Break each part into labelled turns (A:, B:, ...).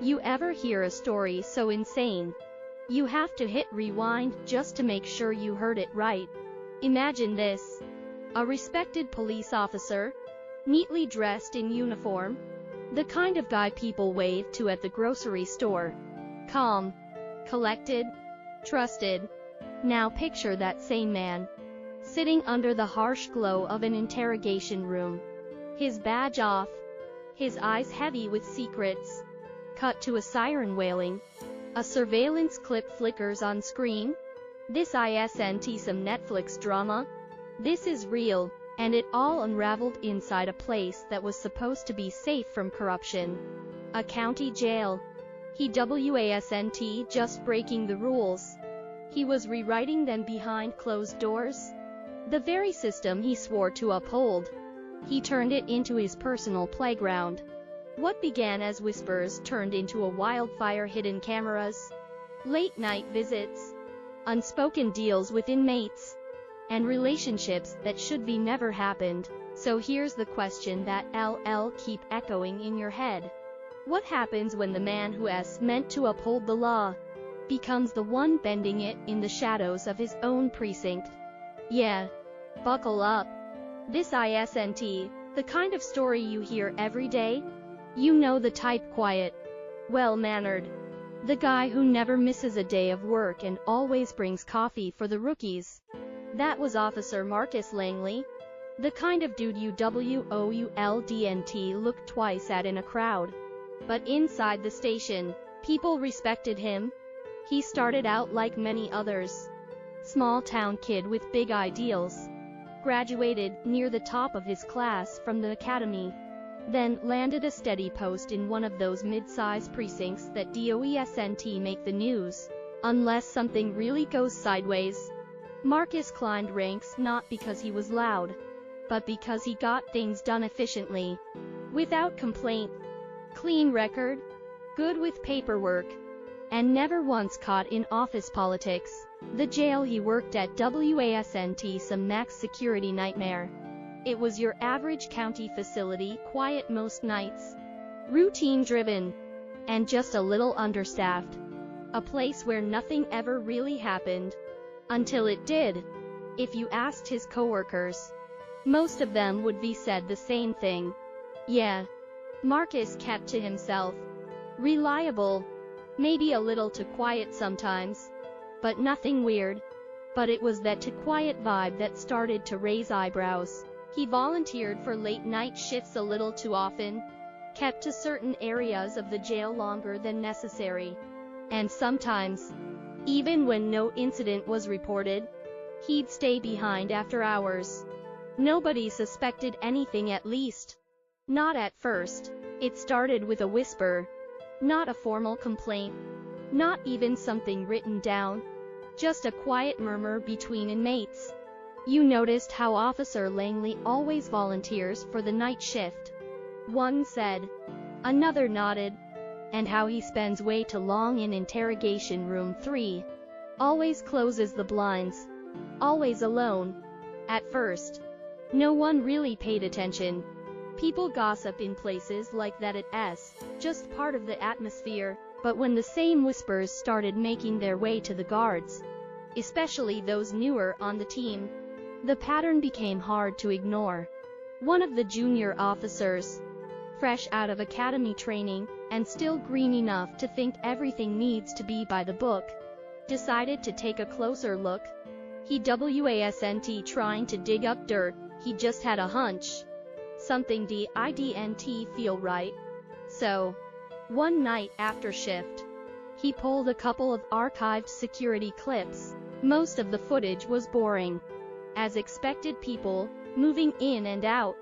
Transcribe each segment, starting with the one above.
A: You ever hear a story so insane you have to hit rewind just to make sure you heard it right? Imagine this. A respected police officer, neatly dressed in uniform, the kind of guy people wave to at the grocery store. Calm, collected, trusted. Now picture that same man, sitting under the harsh glow of an interrogation room. His badge off, his eyes heavy with secrets. Cut to a siren wailing. A surveillance clip flickers on screen. This isn't some Netflix drama. This is real, and it all unraveled inside a place that was supposed to be safe from corruption. A county jail. He wasn't just breaking the rules. He was rewriting them behind closed doors. The very system he swore to uphold. He turned it into his personal playground. What began as whispers turned into a wildfire. Hidden cameras, late-night visits, unspoken deals with inmates, and relationships that should be never happened. So here's the question that'll keep echoing in your head. What happens when the man who's meant to uphold the law becomes the one bending it in the shadows of his own precinct? Yeah, buckle up. This isn't the kind of story you hear every day. You know the type: quiet, well-mannered, the guy who never misses a day of work and always brings coffee for the rookies. That was Officer Marcus Langley, the kind of dude you wouldn't look twice at in a crowd. But inside the station, people respected him. He started out like many others. Small-town kid with big ideals. Graduated near the top of his class from the academy. Then landed a steady post in one of those mid-size precincts that doesn't make the news, unless something really goes sideways. Marcus climbed ranks not because he was loud, but because he got things done efficiently, without complaint. Clean record, good with paperwork, and never once caught in office politics. The jail he worked at wasn't some max security nightmare. It was your average county facility, quiet most nights, routine-driven, and just a little understaffed. A place where nothing ever really happened. Until it did. If you asked his coworkers, most of them would be said the same thing. Yeah, Marcus kept to himself. Reliable, maybe a little too quiet sometimes, but nothing weird. But it was that too quiet vibe that started to raise eyebrows. He volunteered for late-night shifts a little too often, kept to certain areas of the jail longer than necessary, and sometimes, even when no incident was reported, he'd stay behind after hours. Nobody suspected anything, at least. Not at first. It started with a whisper. Not a formal complaint. Not even something written down. Just a quiet murmur between inmates. You noticed how Officer Langley always volunteers for the night shift. One said. Another nodded. And how he spends way too long in interrogation room 3. Always closes the blinds. Always alone. At first, no one really paid attention. People gossip in places like that. It's just part of the atmosphere. But when the same whispers started making their way to the guards, especially those newer on the team, the pattern became hard to ignore. One of the junior officers, fresh out of academy training, and still green enough to think everything needs to be by the book, decided to take a closer look. He wasn't trying to dig up dirt, he just had a hunch. Something didn't feel right. So, one night after shift, he pulled a couple of archived security clips. Most of the footage was boring. As expected, people moving in and out,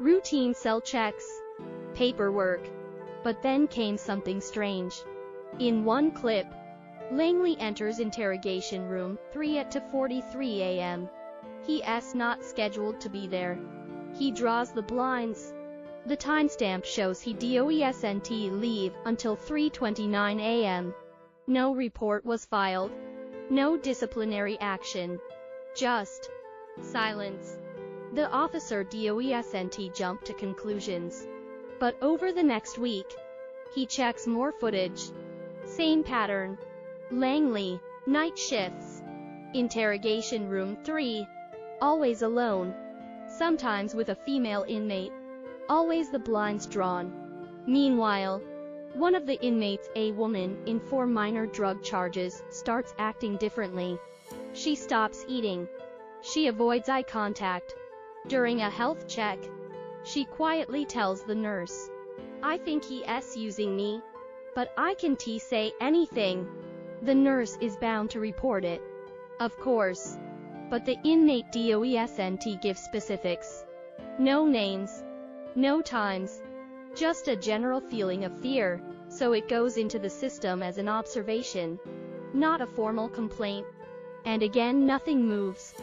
A: routine cell checks, paperwork. But then came something strange. In one clip, Langley enters interrogation room 3 at 2:43 a.m. He's not scheduled to be there. He draws the blinds. The timestamp shows he doesn't leave until 3:29 a.m. No report was filed. No disciplinary action. Just silence. The officer doesn't jump to conclusions. But over the next week, He checks more footage. Same pattern. Langley, night shifts. Interrogation room 3. Always alone. Sometimes with a female inmate. Always the blinds drawn. Meanwhile, one of the inmates, a woman in 4 minor drug charges, starts acting differently. She stops eating. She avoids eye contact. During a health check, she quietly tells the nurse, "I think he's using me, but I can't say anything." The nurse is bound to report it, of course, but the inmate doesn't give specifics. No names, no times, just a general feeling of fear, so it goes into the system as an observation, not a formal complaint. And again nothing moves.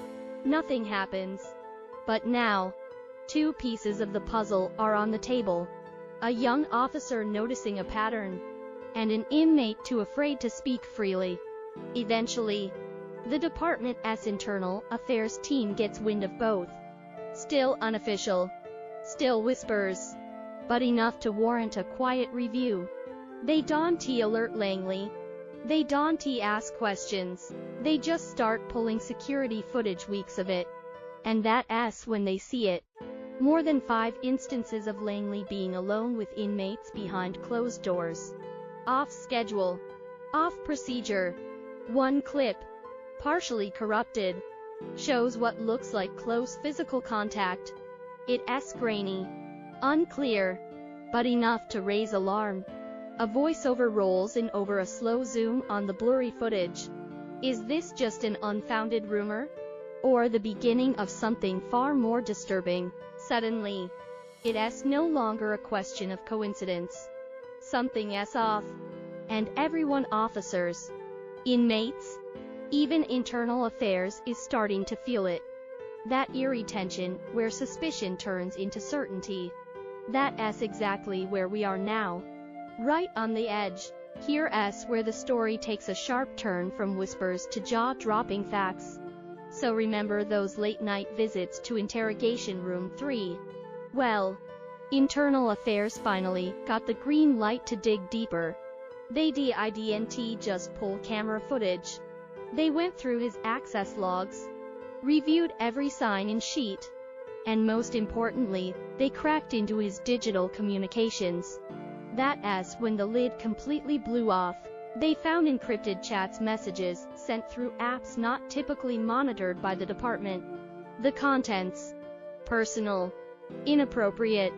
A: Nothing happens. But now, 2 pieces of the puzzle are on the table. A young officer noticing a pattern, and an inmate too afraid to speak freely. Eventually, the department's internal affairs team gets wind of both. Still unofficial. Still whispers. But enough to warrant a quiet review. They don't alert Langley. They don't ask questions. They just start pulling security footage, weeks of it. And that's when they see it. More than 5 instances of Langley being alone with inmates behind closed doors. Off schedule. Off procedure. One clip, partially corrupted, shows what looks like close physical contact. It's grainy. Unclear. But enough to raise alarm. A voiceover rolls in over a slow zoom on the blurry footage. Is this just an unfounded rumor? Or the beginning of something far more disturbing? Suddenly, it's no longer a question of coincidence. Something's off. And everyone, officers, inmates, even internal affairs, is starting to feel it. That eerie tension where suspicion turns into certainty. That's exactly where we are now. Right on the edge. Here's where the story takes a sharp turn from whispers to jaw-dropping facts. So remember those late-night visits to interrogation room 3? Well, internal affairs finally got the green light to dig deeper. They didn't just pull camera footage. They went through his access logs, reviewed every sign-in sheet, and most importantly, they cracked into his digital communications. That's when the lid completely blew off. They found encrypted chats, messages sent through apps not typically monitored by the department. The contents: personal, inappropriate.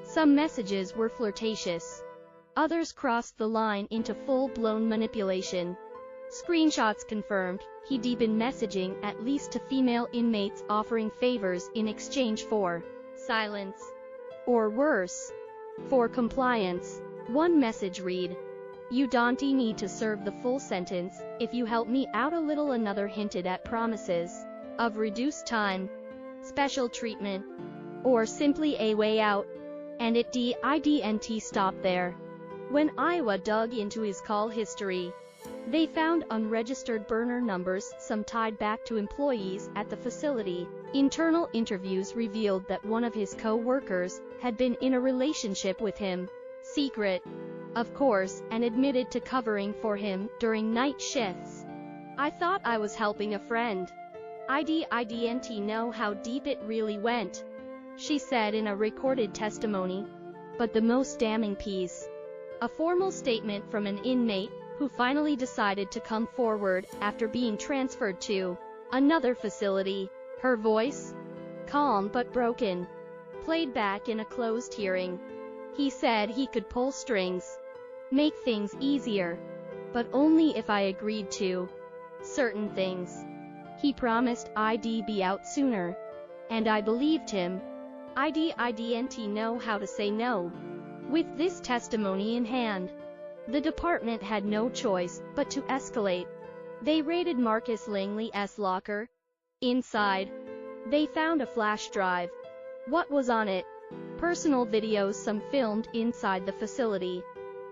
A: Some messages were flirtatious. Others crossed the line into full-blown manipulation. Screenshots confirmed he'd been messaging at least to female inmates, offering favors in exchange for silence, or worse, for compliance. One message read, "You don't need to serve the full sentence if you help me out a little." Another hinted at promises of reduced time, special treatment, or simply a way out. And it didn't stop there. When Iowa dug into his call history, they found unregistered burner numbers, some tied back to employees at the facility. Internal interviews revealed that one of his co-workers had been in a relationship with him. Secret, of course, and admitted to covering for him during night shifts. "I thought I was helping a friend. I didn't know how deep it really went," she said in a recorded testimony. But the most damning piece, a formal statement from an inmate who finally decided to come forward after being transferred to another facility. Her voice, calm but broken, played back in a closed hearing. He said he could pull strings, make things easier, but only if I agreed to certain things. He promised I'd be out sooner, and I believed him. I didn't know how to say no. With this testimony in hand, the department had no choice but to escalate. They raided Marcus Langley's locker. Inside, they found a flash drive. What was on it? Personal videos, some filmed inside the facility.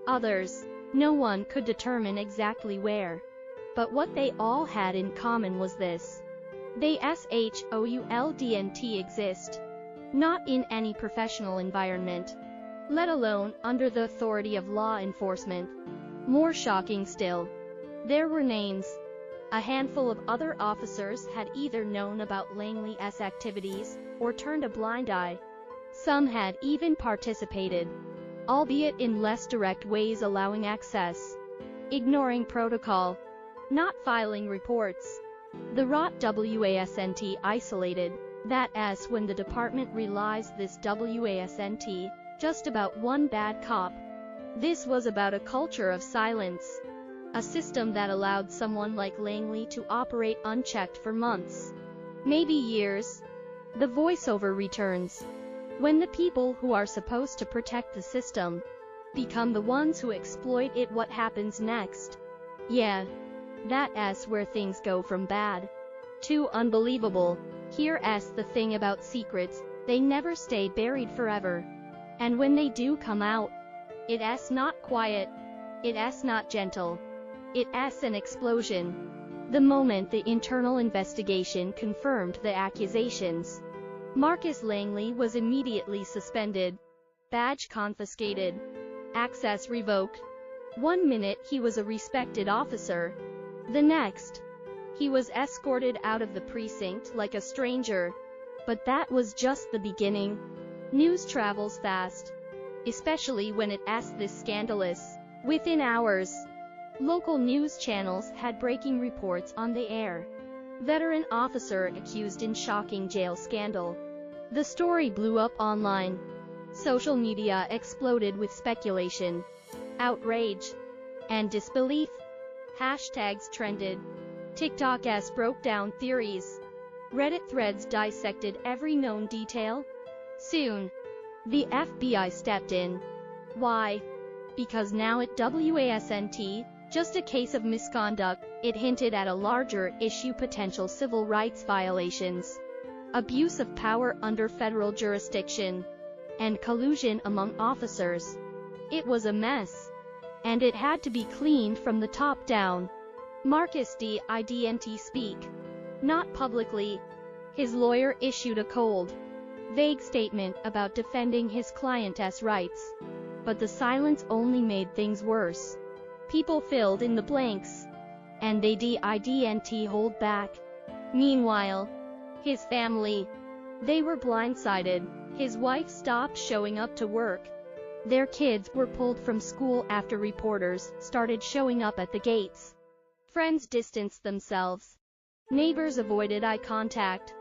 A: Others, no one could determine exactly where. But what they all had in common was this: they shouldn't exist. Not in any professional environment. let alone under the authority of law enforcement. More shocking still, there were names. A handful of other officers had either known about Langley's activities or turned a blind eye. Some had even participated, albeit in less direct ways, allowing access, ignoring protocol, not filing reports. The rot wasn't isolated, that as when the department realized this wasn't just about one bad cop. This was about a culture of silence. A system that allowed someone like Langley to operate unchecked for months, maybe years. The voiceover returns. When the people who are supposed to protect the system become the ones who exploit it, what happens next? Yeah, that's where things go from bad to unbelievable. Here's the thing about secrets, they never stay buried forever. And when they do come out, it's not quiet, it's not gentle. It's an explosion. The moment the internal investigation confirmed the accusations, Marcus Langley was immediately suspended, badge confiscated, access revoked. 1 minute he was a respected officer. The next, he was escorted out of the precinct like a stranger. But that was just the beginning. News travels fast, especially when it's this scandalous. Within hours, local news channels had breaking reports on the air. Veteran officer accused in shocking jail scandal. The story blew up online. Social media exploded with speculation, outrage, and disbelief. Hashtags trended. TikTok's broke down theories. Reddit threads dissected every known detail. Soon, the FBI stepped in. Why? Because now it wasn't just a case of misconduct, it hinted at a larger issue: potential civil rights violations, abuse of power under federal jurisdiction, and collusion among officers. It was a mess, and it had to be cleaned from the top down. Marcus didn't speak. Not publicly. His lawyer issued a cold, vague statement about defending his client's rights. But the silence only made things worse. People filled in the blanks, and they didn't hold back. Meanwhile, his family, they were blindsided. His wife stopped showing up to work. Their kids were pulled from school after reporters started showing up at the gates. Friends distanced themselves. Neighbors avoided eye contact.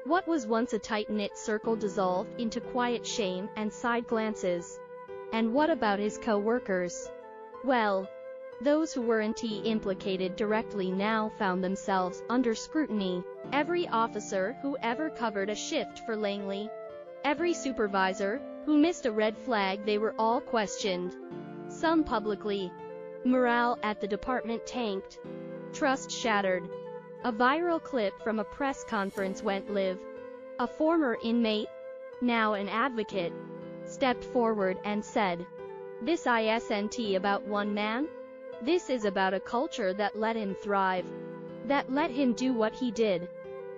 A: What was once a tight-knit circle dissolved into quiet shame and side glances. And what about his co-workers? Well, those who weren't implicated directly now found themselves under scrutiny. Every officer who ever covered a shift for Langley, every supervisor who missed a red flag, they were all questioned. Some publicly. Morale at the department tanked. Trust shattered. A viral clip from a press conference went live. A former inmate, now an advocate, stepped forward and said, "This isn't about one man. This is about a culture that let him thrive, that let him do what he did,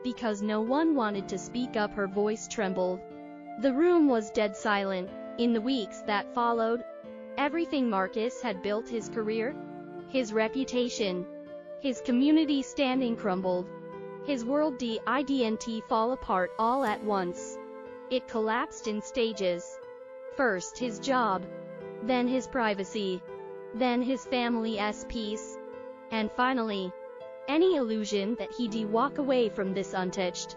A: because no one wanted to speak up." Her voice trembled. The room was dead silent. In the weeks that followed, everything Marcus had built, his career, his reputation, his community standing, crumbled. His world didn't fall apart all at once. It collapsed in stages. First his job, then his privacy, then his family's peace, and finally, any illusion that he'd walk away from this untouched.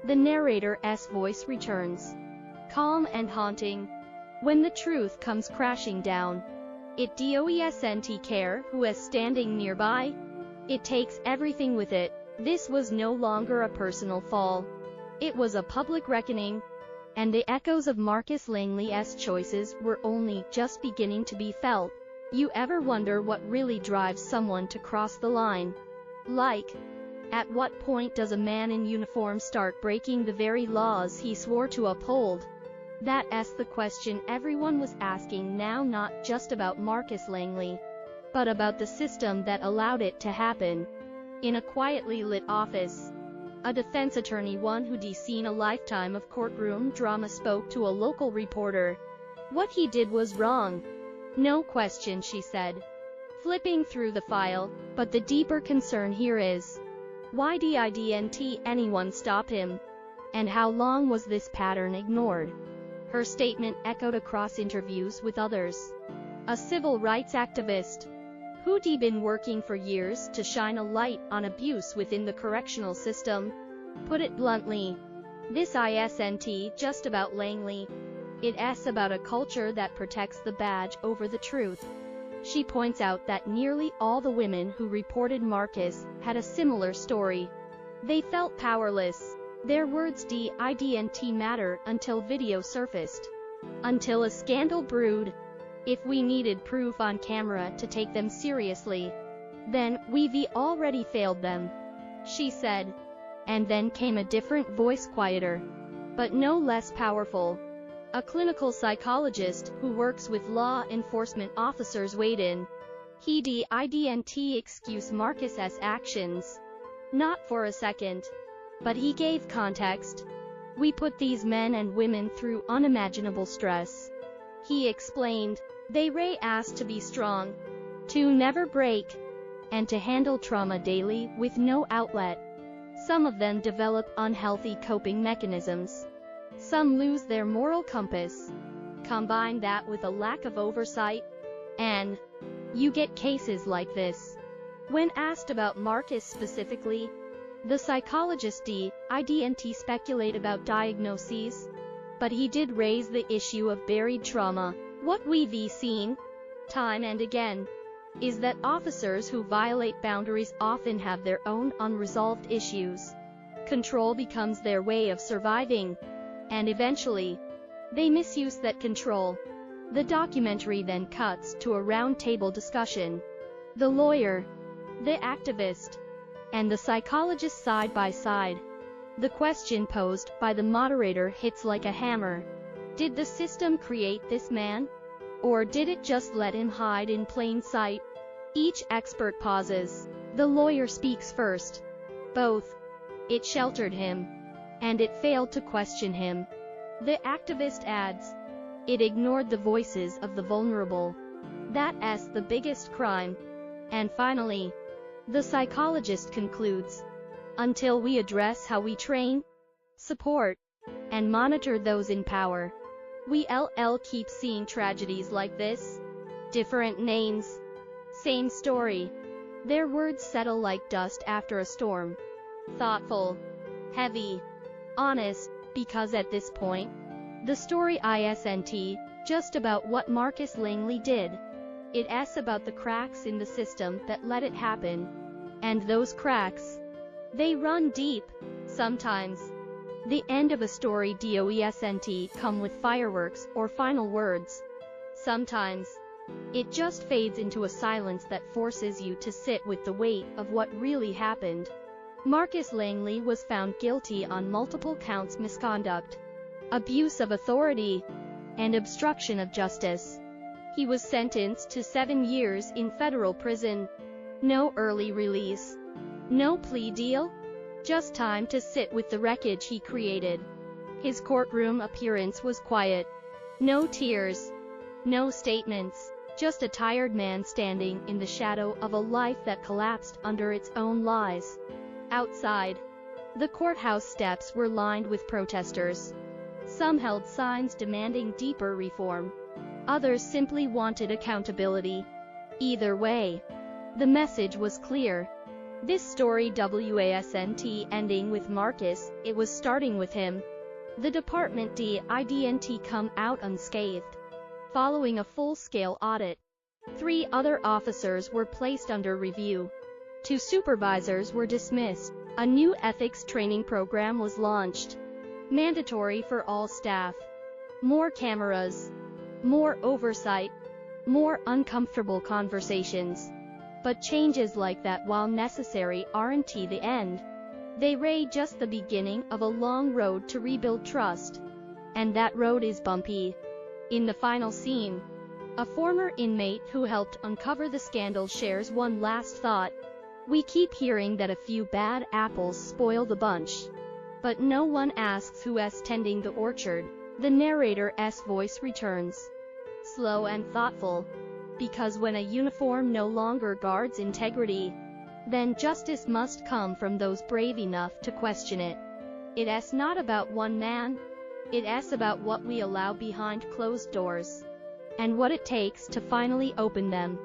A: The narrator's voice returns, calm and haunting. When the truth comes crashing down, it doesn't care who is standing nearby. It takes everything with it. This was no longer a personal fall. It was a public reckoning, and the echoes of Marcus Langley's choices were only just beginning to be felt. You ever wonder what really drives someone to cross the line? Like, at what point does a man in uniform start breaking the very laws he swore to uphold? That's the question everyone was asking now, not just about Marcus Langley, but about the system that allowed it to happen. In a quietly lit office, a defense attorney, one who'd seen a lifetime of courtroom drama, spoke to a local reporter. What he did was wrong. No question, she said, flipping through the file, but the deeper concern here is, why didn't anyone stop him? And how long was this pattern ignored? Her statement echoed across interviews with others. A civil rights activist who'd been working for years to shine a light on abuse within the correctional system, put it bluntly, this isn't just about Langley. It's about a culture that protects the badge over the truth. She points out that nearly all the women who reported Marcus had a similar story. They felt powerless. Their words didn't matter until video surfaced. Until a scandal brewed. If we needed proof on camera to take them seriously, then we've already failed them, she said. And then came a different voice, quieter, but no less powerful. A clinical psychologist who works with law enforcement officers weighed in. He didn't excuse Marcus's actions. Not for a second. But he gave context. We put these men and women through unimaginable stress. He explained. They were asked to be strong, to never break, and to handle trauma daily with no outlet. Some of them develop unhealthy coping mechanisms. Some lose their moral compass. Combine that with a lack of oversight, and you get cases like this. When asked about Marcus specifically, the psychologist didn't speculate about diagnoses, but he did raise the issue of buried trauma. What we've seen, time and again, is that officers who violate boundaries often have their own unresolved issues. Control becomes their way of surviving, and eventually, they misuse that control. The documentary then cuts to a round-table discussion. The lawyer, the activist, and the psychologist side by side. The question posed by the moderator hits like a hammer. Did the system create this man? Or did it just let him hide in plain sight? Each expert pauses. The lawyer speaks first. Both. It sheltered him. And it failed to question him. The activist adds. It ignored the voices of the vulnerable. That's the biggest crime. And finally, the psychologist concludes. Until we address how we train, support, and monitor those in power, we'll keep seeing tragedies like this. Different names, same story. Their words settle like dust after a storm. Thoughtful, heavy, honest, because at this point, the story isn't just about what Marcus Langley did. It's about the cracks in the system that let it happen. And those cracks, they run deep. Sometimes, the end of a story doesn't come with fireworks or final words. Sometimes, it just fades into a silence that forces you to sit with the weight of what really happened. Marcus Langley was found guilty on multiple counts: misconduct, abuse of authority, and obstruction of justice. He was sentenced to 7 years in federal prison. No early release. No plea deal. Just time to sit with the wreckage he created. His courtroom appearance was quiet. No tears. No statements. Just a tired man standing in the shadow of a life that collapsed under its own lies. Outside, the courthouse steps were lined with protesters. Some held signs demanding deeper reform. Others simply wanted accountability. Either way, the message was clear. This story wasn't ending with Marcus, it was starting with him. The department didn't come out unscathed. Following a full-scale audit, 3 other officers were placed under review. 2 supervisors were dismissed. A new ethics training program was launched. Mandatory for all staff. More cameras. More oversight. More uncomfortable conversations. But changes like that, while necessary, aren't the end. They were just the beginning of a long road to rebuild trust. And that road is bumpy. In the final scene, a former inmate who helped uncover the scandal shares one last thought. We keep hearing that a few bad apples spoil the bunch. But no one asks who's tending the orchard. The narrator's voice returns. slow and thoughtful. Because when a uniform no longer guards integrity, then justice must come from those brave enough to question it. It's not about one man. It's about what we allow behind closed doors, and what it takes to finally open them.